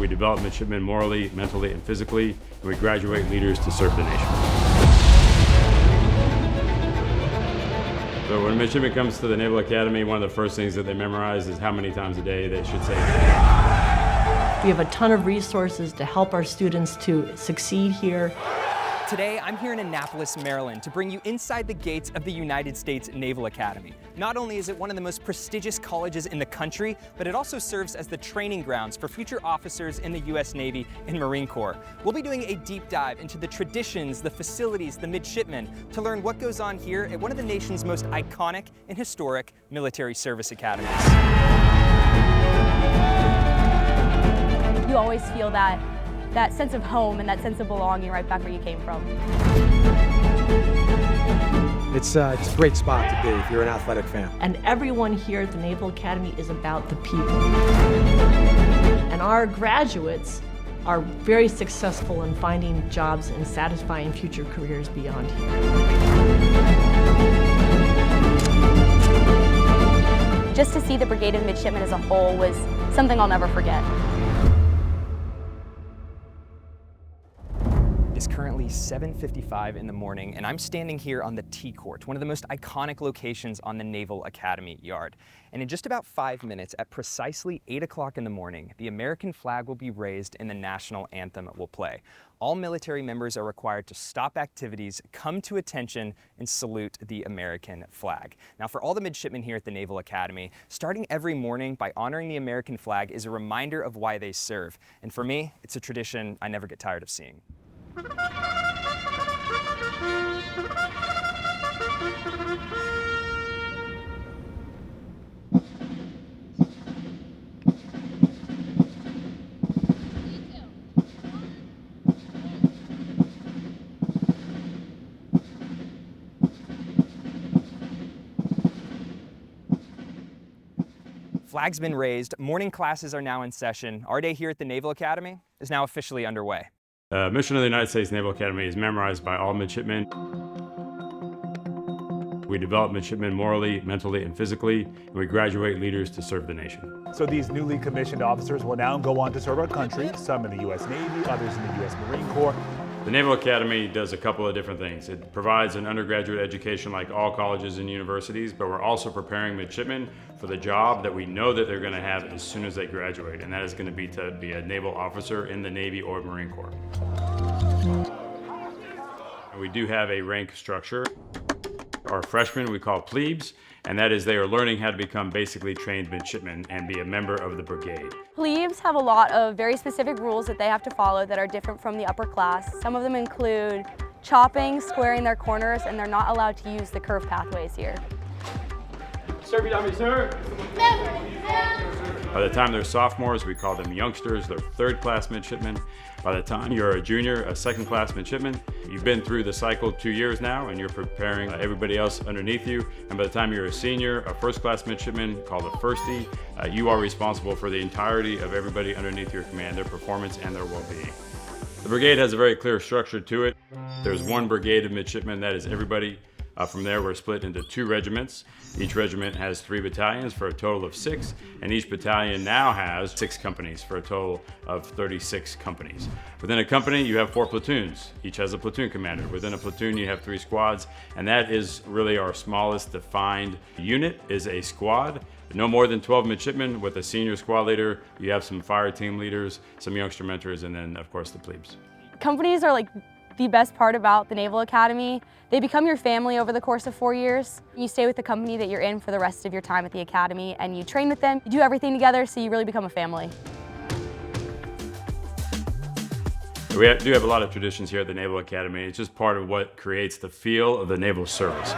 We develop midshipmen morally, mentally, and physically, and we graduate leaders to serve the nation. So when a midshipman comes to the Naval Academy, one of the first things that they memorize is how many times a day they should say. We have a ton of resources to help our students to succeed here. Today, I'm here in Annapolis, Maryland, to bring you inside the gates of the United States Naval Academy. Not only is it one of the most prestigious colleges in the country, but it also serves as the training grounds for future officers in the U.S. Navy and Marine Corps. We'll be doing a deep dive into the traditions, the facilities, the midshipmen, to learn what goes on here at one of the nation's most iconic and historic military service academies. You always feel that sense of home and that sense of belonging right back where you came from. It's a great spot to be if you're an athletic fan. And everyone here at the Naval Academy is about the people. And our graduates are very successful in finding jobs and satisfying future careers beyond here. Just to see the Brigade of Midshipmen as a whole was something I'll never forget. It's currently 7:55 in the morning, and I'm standing here on the T Court, one of the most iconic locations on the Naval Academy yard. And in just about 5 minutes, at precisely 8 o'clock in the morning, the American flag will be raised and the national anthem will play. All military members are required to stop activities, come to attention, and salute the American flag. Now, for all the midshipmen here at the Naval Academy, starting every morning by honoring the American flag is a reminder of why they serve. And for me, it's a tradition I never get tired of seeing. Flag's been raised, morning classes are now in session. Our day here at the Naval Academy is now officially underway. The mission of the United States Naval Academy is memorized by all midshipmen. We develop midshipmen morally, mentally, and physically, and we graduate leaders to serve the nation. So these newly commissioned officers will now go on to serve our country, some in the U.S. Navy, others in the U.S. Marine Corps. The Naval Academy does a couple of different things. It provides an undergraduate education like all colleges and universities, but we're also preparing midshipmen for the job that we know that they're going to have as soon as they graduate, and that is going to be a naval officer in the Navy or Marine Corps. We do have a rank structure. Our freshmen we call plebes, and that is they are learning how to become basically trained midshipmen and be a member of the brigade. Plebes have a lot of very specific rules that they have to follow that are different from the upper class. Some of them include chopping, squaring their corners, and they're not allowed to use the curve pathways here. Sir, be sir. By the time they're sophomores, we call them youngsters. They're third-class midshipmen. By the time you're a junior, a second-class midshipman, you've been through the cycle 2 years now, and you're preparing everybody else underneath you. And by the time you're a senior, a first-class midshipman called a firstie, you are responsible for the entirety of everybody underneath your command, their performance and their well-being. The brigade has a very clear structure to it. There's one brigade of midshipmen, that is everybody. From there, we're split into 2 regiments. Each regiment has 3 battalions for a total of 6, and each battalion now has 6 companies for a total of 36 companies. Within a company, you have 4 platoons. Each has a platoon commander. Within a platoon, you have 3 squads, and that is really our smallest defined unit is a squad. No more than 12 midshipmen with a senior squad leader. You have some fire team leaders, some youngster mentors, and then, of course, the plebes. Companies are like the best part about the Naval Academy. They become your family over the course of 4 years. You stay with the company that you're in for the rest of your time at the Academy, and you train with them. You do everything together, so you really become a family. We do have a lot of traditions here at the Naval Academy. It's just part of what creates the feel of the naval service.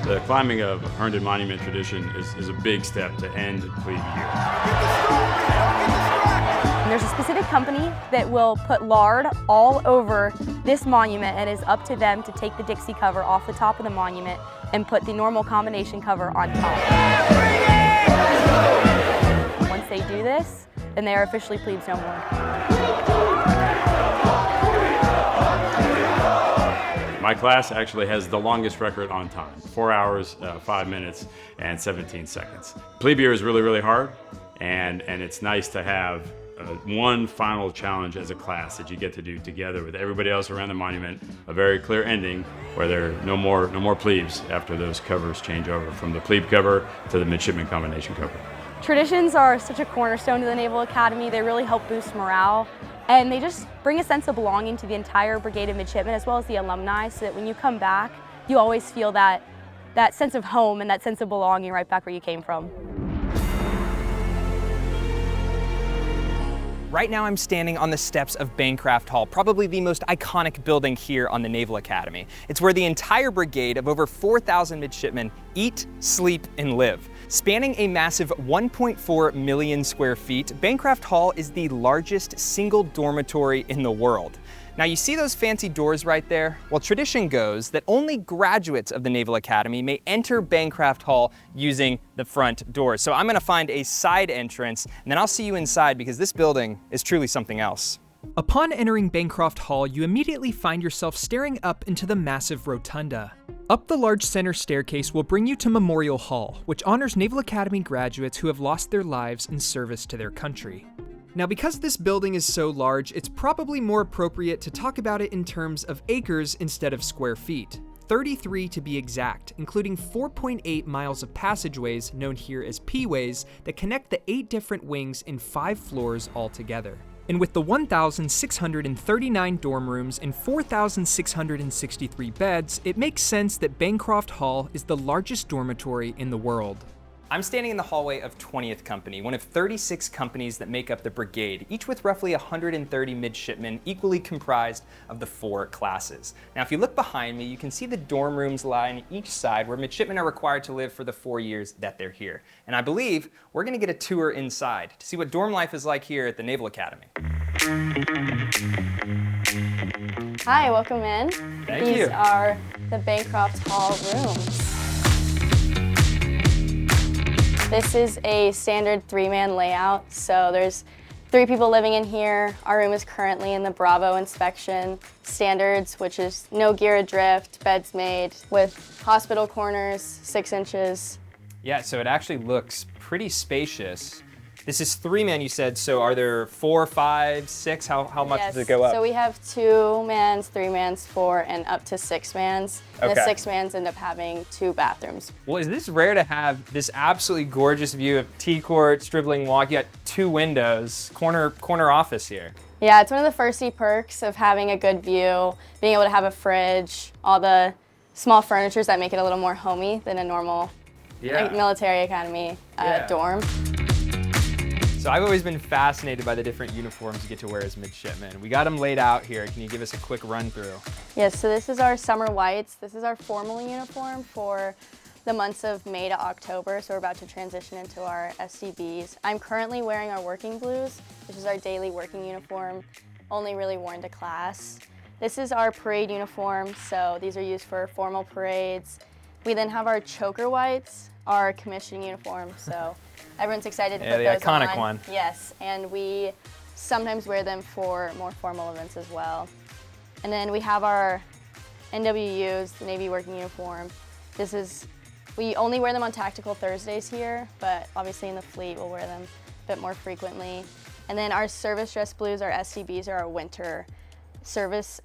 The climbing of Herndon Monument tradition is a big step to end plebe year. And there's a specific company that will put lard all over this monument, and it's up to them to take the Dixie cover off the top of the monument and put the normal combination cover on top. Once they do this, then they are officially plebes no more. My class actually has the longest record on time, 4 hours, 5 minutes, and 17 seconds. Plebe year is really, really hard, and it's nice to have one final challenge as a class that you get to do together with everybody else around the monument. A very clear ending where there are no more plebes after those covers change over from the plebe cover to the midshipman combination cover. Traditions are such a cornerstone to the Naval Academy. They really help boost morale, and they just bring a sense of belonging to the entire Brigade of Midshipmen as well as the alumni, so that when you come back, you always feel that sense of home and that sense of belonging right back where you came from. Right now I'm standing on the steps of Bancroft Hall, probably the most iconic building here on the Naval Academy. It's where the entire brigade of over 4,000 midshipmen eat, sleep, and live. Spanning a massive 1.4 million square feet, Bancroft Hall is the largest single dormitory in the world. Now you see those fancy doors right there? Well, tradition goes that only graduates of the Naval Academy may enter Bancroft Hall using the front doors. So I'm gonna find a side entrance and then I'll see you inside because this building is truly something else. Upon entering Bancroft Hall, you immediately find yourself staring up into the massive rotunda. Up the large center staircase will bring you to Memorial Hall, which honors Naval Academy graduates who have lost their lives in service to their country. Now, because this building is so large, it's probably more appropriate to talk about it in terms of acres instead of square feet. 33 to be exact, including 4.8 miles of passageways, known here as P-ways, that connect the 8 different wings in 5 floors altogether. And with the 1,639 dorm rooms and 4,663 beds, it makes sense that Bancroft Hall is the largest dormitory in the world. I'm standing in the hallway of 20th Company, one of 36 companies that make up the brigade, each with roughly 130 midshipmen, equally comprised of the 4 classes. Now, if you look behind me, you can see the dorm rooms line each side where midshipmen are required to live for the 4 years that they're here. And I believe we're gonna get a tour inside to see what dorm life is like here at the Naval Academy. Hi, welcome in. Thank you. These are the Bancroft Hall rooms. This is a standard 3-man layout, so there's 3 people living in here. Our room is currently in the Bravo inspection standards, which is no gear adrift, beds made with hospital corners, 6 inches. Yeah, so it actually looks pretty spacious. This is 3-man, you said, so are there 4, 5, 6? How much does it go up? So we have 2-mans, 3-mans, 4, and up to 6-mans. And Okay. the 6-mans end up having 2 bathrooms. Well, is this rare to have this absolutely gorgeous view of T-court, Stribling Walk? You got 2 windows, corner office here. Yeah, it's one of the first perks of having a good view, being able to have a fridge, all the small furnitures that make it a little more homey than a normal like, military academy dorm. So I've always been fascinated by the different uniforms you get to wear as midshipmen. We got them laid out here. Can you give us a quick run through? Yes, so this is our summer whites. This is our formal uniform for the months of May to October, so we're about to transition into our SCBs. I'm currently wearing our working blues, which is our daily working uniform, only really worn to class. This is our parade uniform, so these are used for formal parades. We then have our choker whites, our commissioning uniform, so everyone's excited to put those on. The iconic one. Yes, and we sometimes wear them for more formal events as well. And then we have our NWUs, the Navy working uniform. We only wear them on tactical Thursdays here, but obviously in the fleet we'll wear them a bit more frequently. And then our service dress blues, our SCBs, are our winter service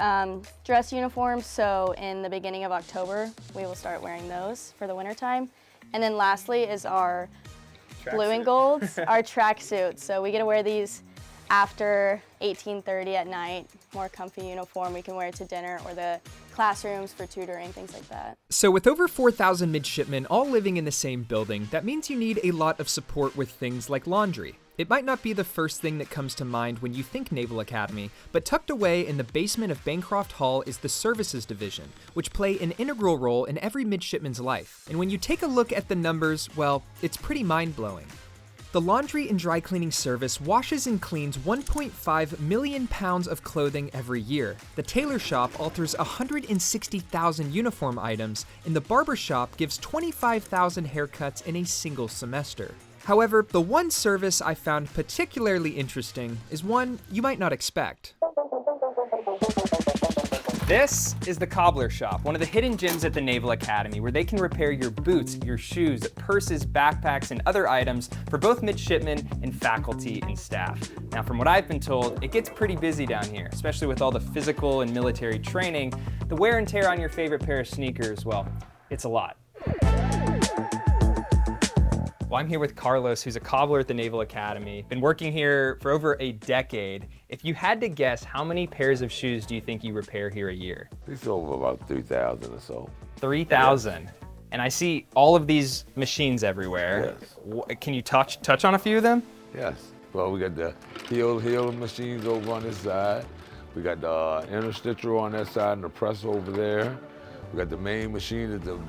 dress uniforms. So in the beginning of October, we will start wearing those for the winter time. And then lastly is our blue and golds, our tracksuits. So we get to wear these after 18:30 at night, more comfy uniform. We can wear it to dinner or the classrooms for tutoring, things like that. So with over 4,000 midshipmen all living in the same building, that means you need a lot of support with things like laundry. It might not be the first thing that comes to mind when you think Naval Academy, but tucked away in the basement of Bancroft Hall is the Services Division, which play an integral role in every midshipman's life. And when you take a look at the numbers, well, it's pretty mind-blowing. The laundry and dry cleaning service washes and cleans 1.5 million pounds of clothing every year. The tailor shop alters 160,000 uniform items, and the barber shop gives 25,000 haircuts in a single semester. However, the one service I found particularly interesting is one you might not expect. This is the Cobbler Shop, one of the hidden gems at the Naval Academy, where they can repair your boots, your shoes, purses, backpacks, and other items for both midshipmen and faculty and staff. Now, from what I've been told, it gets pretty busy down here, especially with all the physical and military training. The wear and tear on your favorite pair of sneakers, well, it's a lot. Well, I'm here with Carlos, who's a cobbler at the Naval Academy. Been working here for over a decade. If you had to guess, how many pairs of shoes do you think you repair here a year? It's over about 3,000 or so. 3,000. Yes. And I see all of these machines everywhere. Yes. Can you touch on a few of them? Yes. Well, we got the heel machines over on this side. We got the inner stitcher on that side and the press over there. We got the main machine at the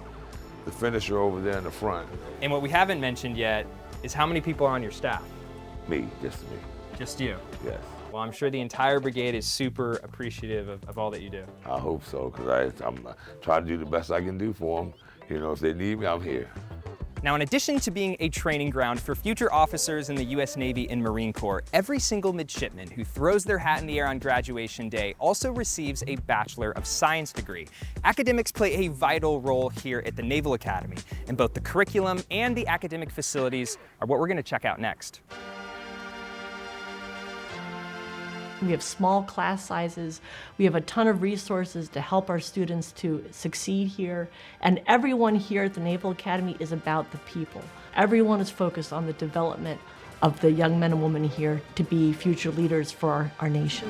finisher over there in the front. And what we haven't mentioned yet is how many people are on your staff? Me, just me. Just you? Yes. Well, I'm sure the entire brigade is super appreciative of all that you do. I hope so, because I'm trying to do the best I can do for them. You know, if they need me, I'm here. Now, in addition to being a training ground for future officers in the U.S. Navy and Marine Corps, every single midshipman who throws their hat in the air on graduation day also receives a Bachelor of Science degree. Academics play a vital role here at the Naval Academy, and both the curriculum and the academic facilities are what we're going to check out next. We have small class sizes. We have a ton of resources to help our students to succeed here. And everyone here at the Naval Academy is about the people. Everyone is focused on the development of the young men and women here to be future leaders for our nation.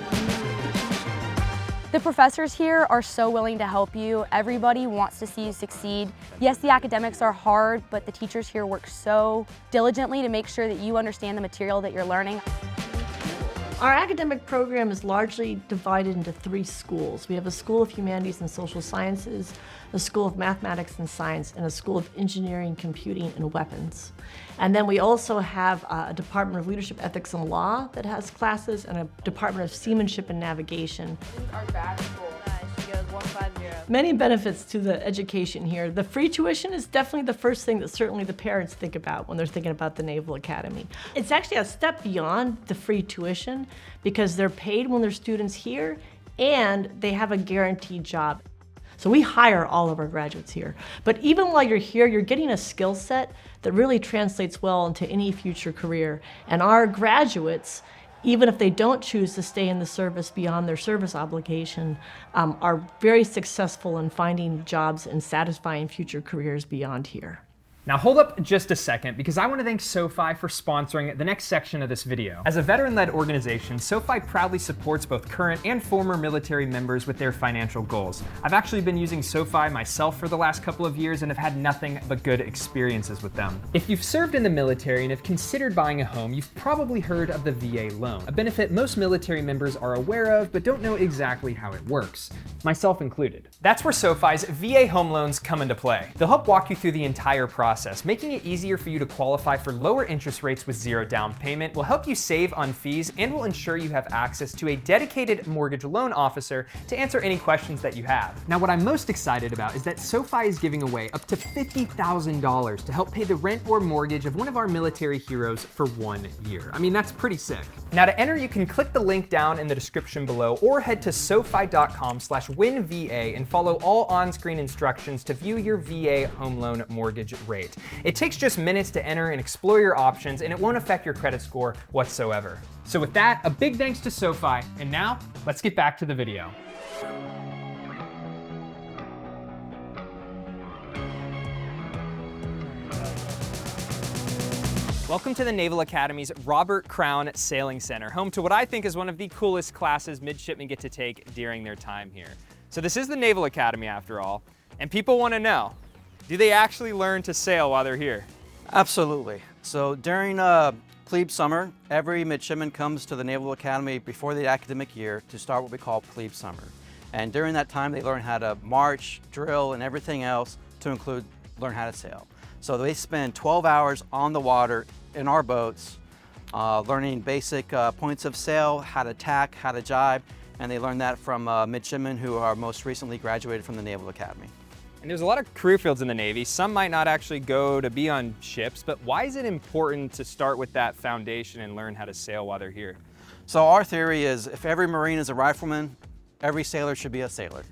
The professors here are so willing to help you. Everybody wants to see you succeed. Yes, the academics are hard, but the teachers here work so diligently to make sure that you understand the material that you're learning. Our academic program is largely divided into 3 schools. We have a School of Humanities and Social Sciences, a School of Mathematics and Science, and a School of Engineering, Computing, and Weapons. And then we also have a Department of Leadership, Ethics, and Law that has classes, and a Department of Seamanship and Navigation. Our back school. She goes 150. Many benefits to the education here. The free tuition is definitely the first thing that certainly the parents think about when they're thinking about the Naval Academy. It's actually a step beyond the free tuition because they're paid when they're students here and they have a guaranteed job. So we hire all of our graduates here. But even while you're here, you're getting a skill set that really translates well into any future career. And our graduates, even if they don't choose to stay in the service beyond their service obligation, are very successful in finding jobs and satisfying future careers beyond here. Now hold up just a second, because I want to thank SoFi for sponsoring the next section of this video. As a veteran-led organization, SoFi proudly supports both current and former military members with their financial goals. I've actually been using SoFi myself for the last couple of years and have had nothing but good experiences with them. If you've served in the military and have considered buying a home, you've probably heard of the VA loan, a benefit most military members are aware of but don't know exactly how it works, myself included. That's where SoFi's VA home loans come into play. They'll help walk you through the entire process, making it easier for you to qualify for lower interest rates with zero down payment, will help you save on fees, and will ensure you have access to a dedicated mortgage loan officer to answer any questions that you have. Now, what I'm most excited about is that SoFi is giving away up to $50,000 to help pay the rent or mortgage of one of our military heroes for 1 year. I mean, that's pretty sick. Now, to enter, you can click the link down in the description below or head to sofi.com/winva and follow all on-screen instructions to view your VA home loan mortgage rate. It takes just minutes to enter and explore your options, and it won't affect your credit score whatsoever. So with that, a big thanks to SoFi, and now let's get back to the video. Welcome to the Naval Academy's Robert Crown Sailing Center, home to what I think is one of the coolest classes midshipmen get to take during their time here. So this is the Naval Academy after all, and people want to know, do they actually learn to sail while they're here? Absolutely. So during plebe summer, every midshipman comes to the Naval Academy before the academic year to start what we call plebe summer. And during that time, they learn how to march, drill, and everything else to include learn how to sail. So they spend 12 hours on the water in our boats, learning basic points of sail, how to tack, how to jibe, and they learn that from midshipmen who are most recently graduated from the Naval Academy. And there's a lot of career fields in the Navy. Some might not actually go to be on ships, but why is it important to start with that foundation and learn how to sail while they're here? So our theory is if every Marine is a rifleman, every sailor should be a sailor.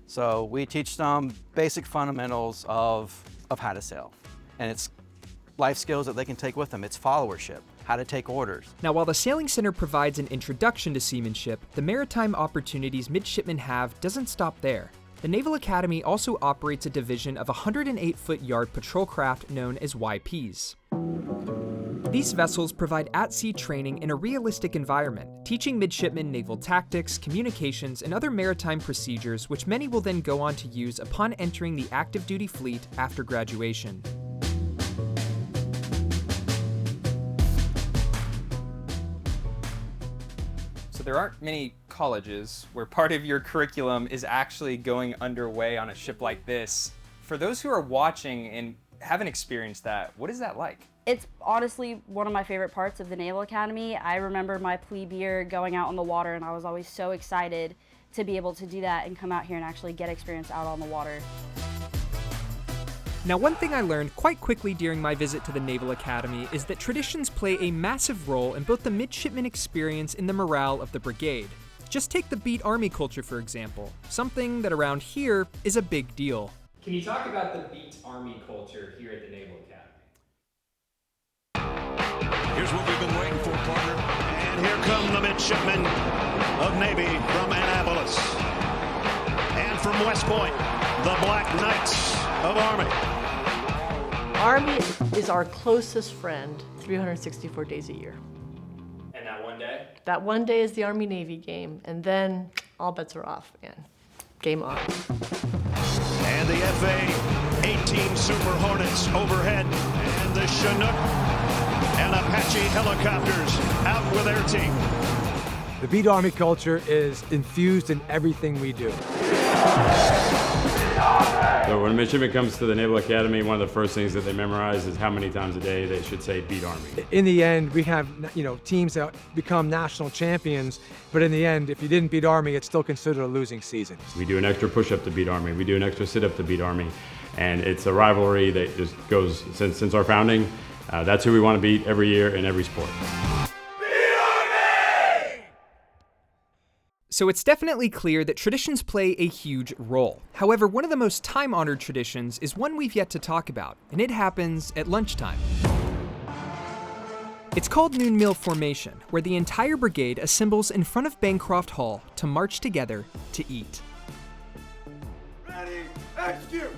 So we teach them basic fundamentals of how to sail. And it's life skills that they can take with them. It's followership, how to take orders. Now, while the Sailing Center provides an introduction to seamanship, the maritime opportunities midshipmen have doesn't stop there. The Naval Academy also operates a division of 108-foot yard patrol craft known as YPs. These vessels provide at-sea training in a realistic environment, teaching midshipmen naval tactics, communications, and other maritime procedures which many will then go on to use upon entering the active duty fleet after graduation. So there aren't many colleges where part of your curriculum is actually going underway on a ship like this. For those who are watching and haven't experienced that, what is that like? It's honestly one of my favorite parts of the Naval Academy. I remember my plebe year going out on the water, and I was always so excited to be able to do that and come out here and actually get experience out on the water. Now, one thing I learned quite quickly during my visit to the Naval Academy is that traditions play a massive role in both the midshipman experience and the morale of the brigade. Just take the beat Army culture, for example, something that around here is a big deal. Can you talk about the beat Army culture here at the Naval Academy? Here's what we've been waiting for, partner. And here come the midshipmen of Navy from Annapolis. And from West Point, the Black Knights of Army. Army is our closest friend 364 days a year. And that one day? That one day is the Army-Navy game, and then all bets are off, and game on. And the FA-18 Super Hornets overhead, and the Chinook and Apache helicopters out with their team. The Beat Army culture is infused in everything we do. So when a midshipman comes to the Naval Academy, one of the first things that they memorize is how many times a day they should say beat Army. In the end, we have teams that become national champions, but in the end, if you didn't beat Army, it's still considered a losing season. We do an extra push-up to beat Army. We do an extra sit-up to beat Army. And it's a rivalry that just goes since our founding. That's who we want to beat every year in every sport. So it's definitely clear that traditions play a huge role. However, one of the most time-honored traditions is one we've yet to talk about, and it happens at lunchtime. It's called Noon Meal Formation, where the entire brigade assembles in front of Bancroft Hall to march together to eat. Ready, execute,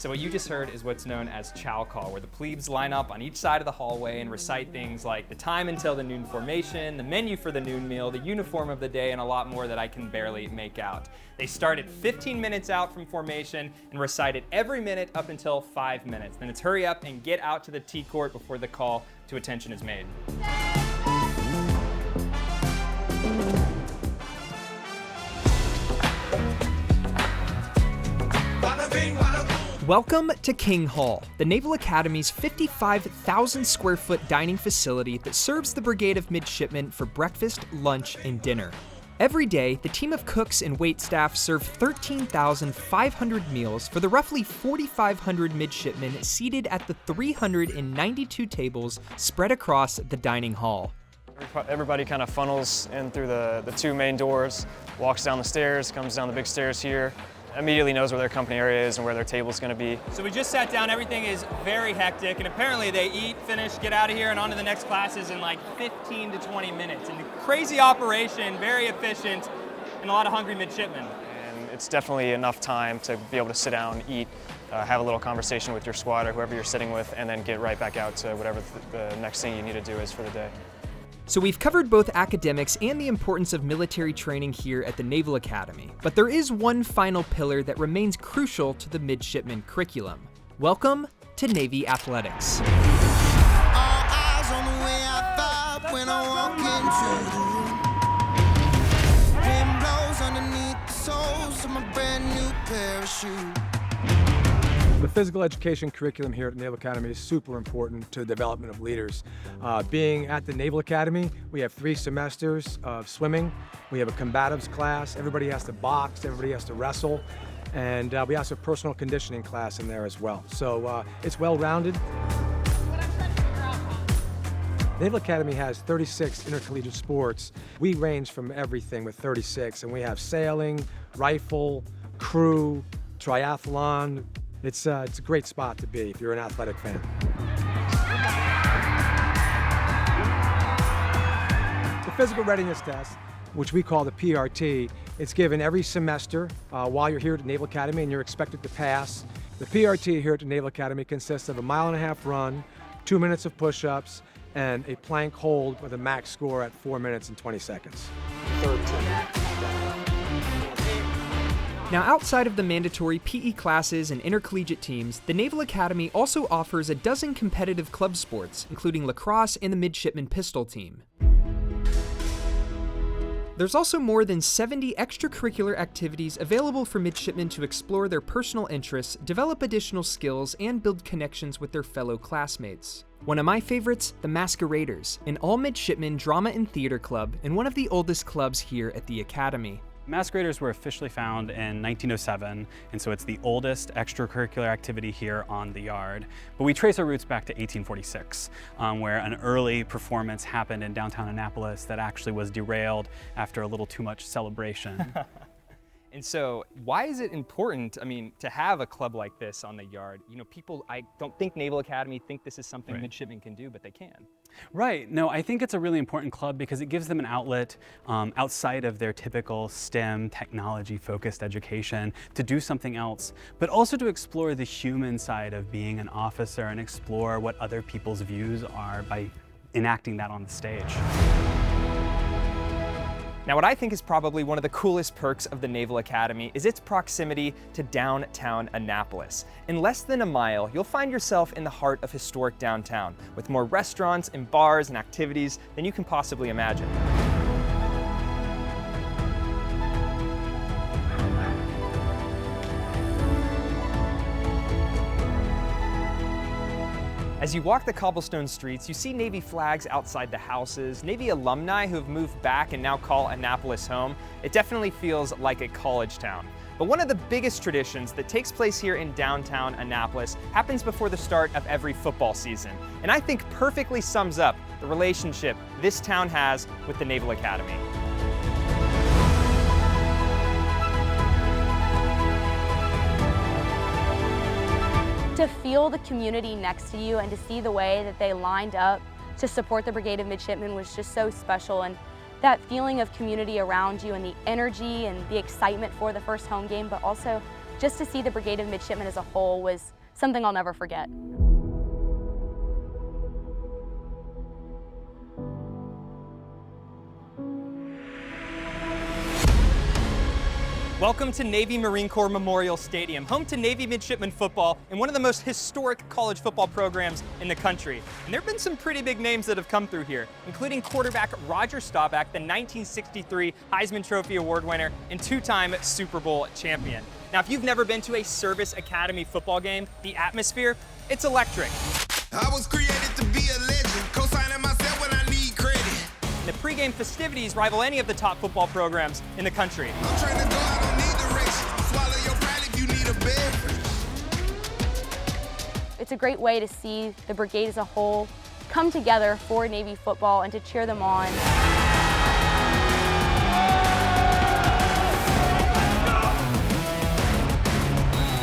So what you just heard is what's known as chow call, where the plebes line up on each side of the hallway and recite things like the time until the noon formation, the menu for the noon meal, the uniform of the day, and a lot more that I can barely make out. They start at 15 minutes out from formation and recite it every minute up until 5 minutes. Then it's hurry up and get out to the tea court before the call to attention is made. Welcome to King Hall, the Naval Academy's 55,000 square foot dining facility that serves the brigade of midshipmen for breakfast, lunch, and dinner. Every day, the team of cooks and waitstaff serve 13,500 meals for the roughly 4,500 midshipmen seated at the 392 tables spread across the dining hall. Everybody kind of funnels in through the two main doors, walks down the stairs, comes down the big stairs here, immediately knows where their company area is and where their table's going to be. So we just sat down, everything is very hectic, and apparently they eat, finish, get out of here, and on to the next classes in like 15 to 20 minutes. And crazy operation, very efficient, and a lot of hungry midshipmen. And it's definitely enough time to be able to sit down, eat, have a little conversation with your squad or whoever you're sitting with, and then get right back out to whatever the next thing you need to do is for the day. So we've covered both academics and the importance of military training here at the Naval Academy, but there is one final pillar that remains crucial to the midshipman curriculum. Welcome to Navy Athletics. All eyes on the way I vibe when I walk into the room. Wind blows underneath the soles of my brand new pair of shoes. The physical education curriculum here at the Naval Academy is super important to the development of leaders. Being at the Naval Academy, we have 3 semesters of swimming. We have a combatives class. Everybody has to box, everybody has to wrestle. And we also have a personal conditioning class in there as well. So it's well-rounded. Naval Academy has 36 intercollegiate sports. We range from everything with 36, and we have sailing, rifle, crew, triathlon. It's a great spot to be if you're an athletic fan. The physical readiness test, which we call the PRT, it's given every semester while you're here at Naval Academy, and you're expected to pass. The PRT here at the Naval Academy consists of a 1.5-mile run, 2 minutes of push-ups, and a plank hold with a max score at 4 minutes and 20 seconds. Now, outside of the mandatory PE classes and intercollegiate teams, the Naval Academy also offers a dozen competitive club sports, including lacrosse and the midshipman pistol team. There's also more than 70 extracurricular activities available for midshipmen to explore their personal interests, develop additional skills, and build connections with their fellow classmates. One of my favorites, the Masqueraders, an all-midshipman drama and theater club, and one of the oldest clubs here at the Academy. Masqueraders were officially found in 1907, and so it's the oldest extracurricular activity here on the yard. But we trace our roots back to 1846, where an early performance happened in downtown Annapolis that actually was derailed after a little too much celebration. And so why is it important, to have a club like this on the yard? You know, people, I don't think Naval Academy think this is something midshipmen can do, but they can. Right. No, I think it's a really important club because it gives them an outlet outside of their typical STEM, technology-focused education to do something else, but also to explore the human side of being an officer and explore what other people's views are by enacting that on the stage. Now, what I think is probably one of the coolest perks of the Naval Academy is its proximity to downtown Annapolis. In less than a mile, you'll find yourself in the heart of historic downtown, with more restaurants and bars and activities than you can possibly imagine. As you walk the cobblestone streets, you see Navy flags outside the houses, Navy alumni who have moved back and now call Annapolis home. It definitely feels like a college town. But one of the biggest traditions that takes place here in downtown Annapolis happens before the start of every football season, and I think perfectly sums up the relationship this town has with the Naval Academy. To feel the community next to you and to see the way that they lined up to support the Brigade of Midshipmen was just so special. And that feeling of community around you and the energy and the excitement for the first home game, but also just to see the Brigade of Midshipmen as a whole was something I'll never forget. Welcome to Navy Marine Corps Memorial Stadium, home to Navy midshipman football and one of the most historic college football programs in the country. And there have been some pretty big names that have come through here, including quarterback Roger Staubach, the 1963 Heisman Trophy Award winner and two-time Super Bowl champion. Now, if you've never been to a Service Academy football game, the atmosphere, it's electric. I was created to be a legend, co-signing myself when I need credit. And the pregame festivities rival any of the top football programs in the country. I'm trying to go, I don't need directions. Swallow your pride if you need a beverage. It's a great way to see the brigade as a whole come together for Navy football and to cheer them on.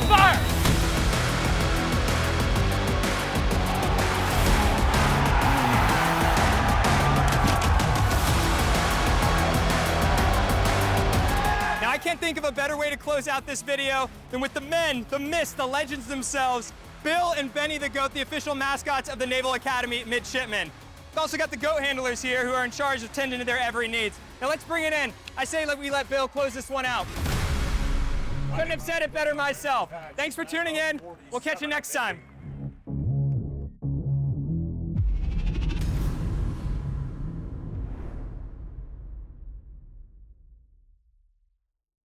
Fire! I can't think of a better way to close out this video than with the men, the myths, the legends themselves, Bill and Benny the Goat, the official mascots of the Naval Academy Midshipmen. We've also got the goat handlers here who are in charge of tending to their every needs. Now let's bring it in. I say we let Bill close this one out. Couldn't have said it better myself. Thanks for tuning in. We'll catch you next time.